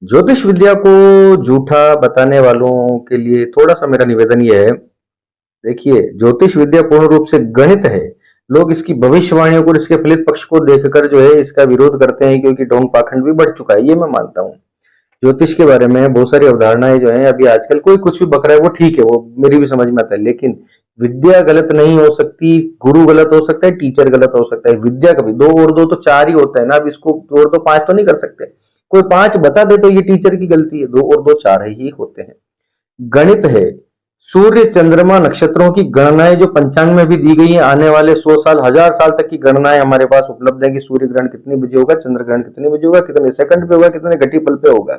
ज्योतिष विद्या को झूठा बताने वालों के लिए थोड़ा सा मेरा निवेदन यह है। देखिए, ज्योतिष विद्या पूर्ण रूप से गणित है। लोग इसकी भविष्यवाणियों को और इसके फलित पक्ष को देखकर जो है इसका विरोध करते हैं, क्योंकि ढोंग पाखंड भी बढ़ चुका है, ये मैं मानता हूँ। ज्योतिष के बारे में बहुत सारी अवधारणाएं जो हैं अभी आजकल कोई कुछ भी बक रहा है, वो ठीक है, वो मेरी भी समझ में आता है, लेकिन विद्या गलत नहीं हो सकती। गुरु गलत हो सकता है, टीचर गलत हो सकता है, विद्या कभी दो और दो तो चार ही होता है ना। अब इसको दो और दो पांच तो नहीं कर सकते। कोई पांच बता दे तो ये टीचर की गलती है, दो और दो चार ही होते हैं। गणित है। सूर्य चंद्रमा नक्षत्रों की गणनाएं जो पंचांग में भी दी गई है, आने वाले 100 साल 1000 साल तक की गणनाएं हमारे पास उपलब्ध है कि सूर्य ग्रहण कितने बजे होगा, चंद्र ग्रहण कितने बजे होगा, कितने सेकंड पे होगा, कितने घटी पल पे होगा,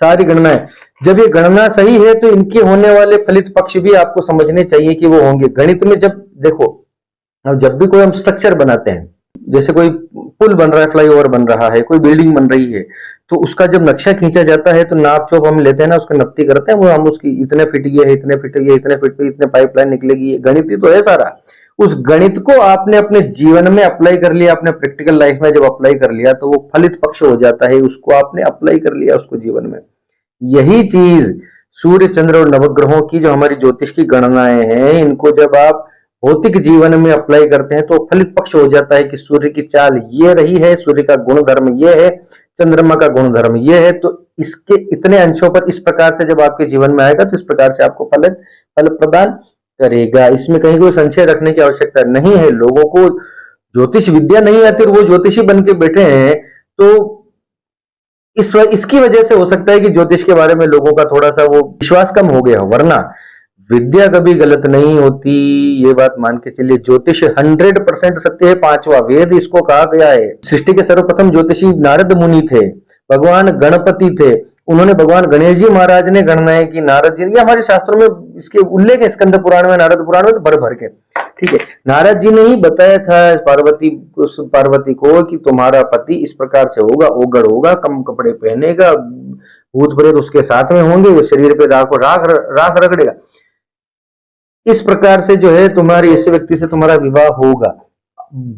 सारी गणनाएं। जब ये गणना सही है तो इनके होने वाले फलित पक्ष भी आपको समझने चाहिए कि वो होंगे। गणित में जब देखो, अब जब भी कोई हम स्ट्रक्चर बनाते हैं, जैसे कोई पुल बन रहा है, फ्लाईओवर बन रहा है, कोई बिल्डिंग बन रही है, तो उसका जब नक्शा खींचा जाता है तो नाप चोप हम लेते हैं ना, उसकी नपती करते हैं, वो हम उसकी इतने फीट ये है, इतने फीट ये, इतने फीट पे इतने पाइपलाइन निकलेगी, गणित ही तो है सारा। उस गणित को आपने अपने जीवन में अप्लाई कर लिया, अपने प्रैक्टिकल लाइफ में जब अप्लाई कर लिया तो वो फलित पक्ष हो जाता है। उसको आपने अप्लाई कर लिया उसको जीवन में। यही चीज सूर्य चंद्र और नवग्रहों की जो हमारी ज्योतिष की गणनाएं हैं, इनको जब आप भौतिक जीवन में अप्लाई करते हैं तो फलित पक्ष हो जाता है कि सूर्य की चाल ये रही है, सूर्य का गुण धर्म ये है, चंद्रमा का गुण धर्म ये है, तो इसके इतने अंशों पर इस प्रकार से जब आपके जीवन में आएगा तो इस प्रकार से आपको फल प्रदान करेगा। इसमें कहीं कोई संशय रखने की आवश्यकता नहीं है। लोगों को ज्योतिष विद्या नहीं आती और वो ज्योतिषी बन के बैठे हैं, तो इसकी वजह से हो सकता है कि ज्योतिष के बारे में लोगों का थोड़ा सा वो विश्वास कम हो गया हो, वरना विद्या कभी गलत नहीं होती, ये बात मान के चलिए। ज्योतिष 100% सत्य है, पांचवा वेद इसको कहा गया है। सृष्टि के सर्वप्रथम ज्योतिषी नारद मुनि थे, भगवान गणपति थे, उन्होंने भगवान गणेश जी महाराज ने गणनाएं की, नारद जी, ये हमारे शास्त्रों में इसके उल्लेख है, स्कंद पुराण में, नारद पुराण में, तो भर भर के, ठीक है। नारद जी ने ही बताया था पार्वती को कि तुम्हारा पति इस प्रकार से होगा, ओगड़ होगा, कम कपड़े पहनेगा, भूत प्रेत उसके साथ में होंगे, शरीर पे राख रगड़ेगा। इस प्रकार से जो है तुम्हारी ऐसे व्यक्ति से तुम्हारा विवाह होगा।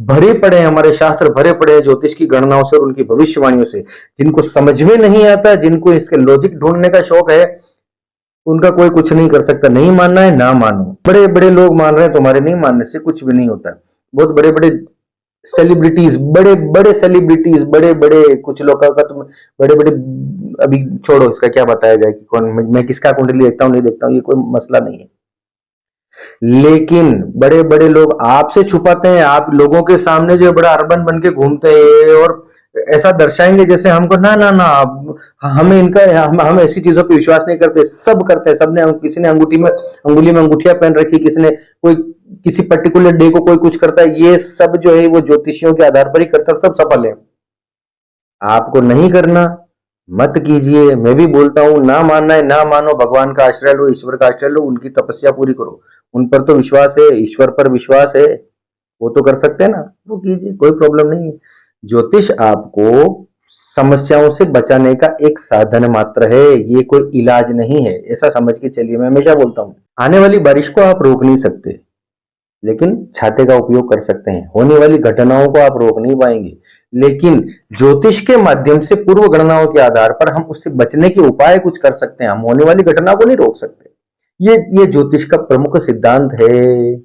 भरे पड़े हैं हमारे शास्त्र, भरे पड़े हैं ज्योतिष की गणनाओं से और उनकी भविष्यवाणियों से। जिनको समझ में नहीं आता, जिनको इसके लॉजिक ढूंढने का शौक है, उनका कोई कुछ नहीं कर सकता। नहीं मानना है ना मानो। बड़े बड़े लोग मान रहे हैं, तुम्हारे नहीं मानने से कुछ भी नहीं होता। बहुत बड़े बड़े सेलिब्रिटीज, बड़े बड़े सेलिब्रिटीज, बड़े बड़े कुछ लोग का तुम बड़े बड़े, अभी छोड़ो इसका क्या बताया जाए कि कौन, मैं किसका कुंडली देखता हूँ नहीं देखता हूँ, ये कोई मसला नहीं है। लेकिन बड़े बड़े लोग आपसे छुपाते हैं, आप लोगों के सामने जो बड़ा अर्बन बन के घूमते हैं और ऐसा दर्शाएंगे जैसे हमको ना ना ना, हमें इनका हम ऐसी चीजों पे विश्वास नहीं करते। सब करते हैं, सबने, किसी ने अंगुली में अंगूठियां पहन रखी, किसी ने कोई किसी पर्टिकुलर डे को कोई कुछ करता है, ये सब जो है वो ज्योतिषियों के आधार पर ही करता है, सब सफल है। आपको नहीं करना, मत कीजिए। मैं भी बोलता हूं, ना मानना है ना मानो, भगवान का आश्रय लो, ईश्वर का आश्रय लो, उनकी तपस्या पूरी करो। उन पर तो विश्वास है, ईश्वर पर विश्वास है, वो तो कर सकते हैं ना, वो कीजिए, कोई प्रॉब्लम नहीं है। ज्योतिष आपको समस्याओं से बचाने का एक साधन मात्र है, ये कोई इलाज नहीं है, ऐसा समझ के चलिए। मैं हमेशा बोलता हूं, आने वाली बारिश को आप रोक नहीं सकते, लेकिन छाते का उपयोग कर सकते हैं। होने वाली घटनाओं को आप रोक नहीं पाएंगे, लेकिन ज्योतिष के माध्यम से पूर्व गणनाओं के आधार पर हम उससे बचने के उपाय कुछ कर सकते हैं। हम होने वाली घटना को नहीं रोक सकते। ये ज्योतिष का प्रमुख सिद्धांत है।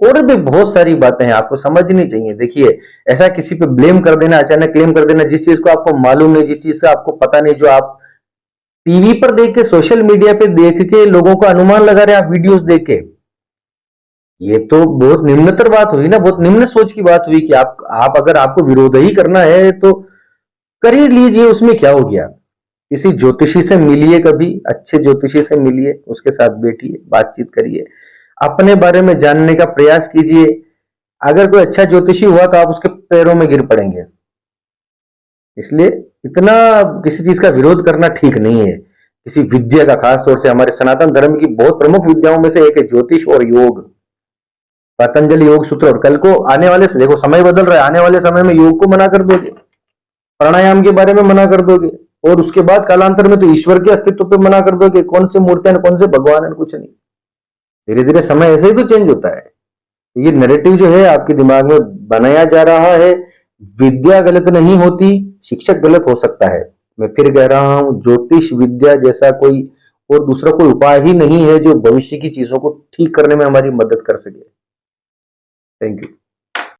और भी बहुत सारी बातें हैं, आपको समझनी चाहिए। देखिए, ऐसा किसी पे ब्लेम कर देना, अचानक क्लेम कर देना, जिस चीज को आपको मालूम नहीं, जिस चीज का आपको पता नहीं, जो आप टीवी पर देख के, सोशल मीडिया पे देख के लोगों का अनुमान लगा रहे, आप वीडियोस देख के, ये तो बहुत निम्नतर बात हुई ना, बहुत निम्न सोच की बात हुई कि आप अगर आपको विरोध ही करना है तो कर ही लीजिए, उसमें क्या हो गया। किसी ज्योतिषी से मिलिए, कभी अच्छे ज्योतिषी से मिलिए, उसके साथ बैठिए, बातचीत करिए, अपने बारे में जानने का प्रयास कीजिए। अगर कोई अच्छा ज्योतिषी हुआ तो आप उसके पैरों में गिर पड़ेंगे। इसलिए इतना किसी चीज का विरोध करना ठीक नहीं है, किसी विद्या का। खास तौर से हमारे सनातन धर्म की बहुत प्रमुख विद्याओं में से एक है ज्योतिष और योग, पतंजलि योग सूत्र। और कल को आने वाले से देखो, समय बदल रहा है, आने वाले समय में योग को मना कर दोगे, प्राणायाम के बारे में मना कर दोगे, और उसके बाद कालांतर में तो ईश्वर के अस्तित्व पे मना कर दोगे। कौन से मूर्तियां, कौन से भगवान है, कुछ नहीं। धीरे धीरे समय ऐसे ही तो चेंज होता है। ये नैरेटिव जो है आपके दिमाग में बनाया जा रहा है। विद्या गलत नहीं होती, शिक्षक गलत हो सकता है, मैं फिर कह रहा हूं, ज्योतिष विद्या जैसा कोई और दूसरा कोई उपाय ही नहीं है जो भविष्य की चीजों को ठीक करने में हमारी मदद कर सके। Thank you.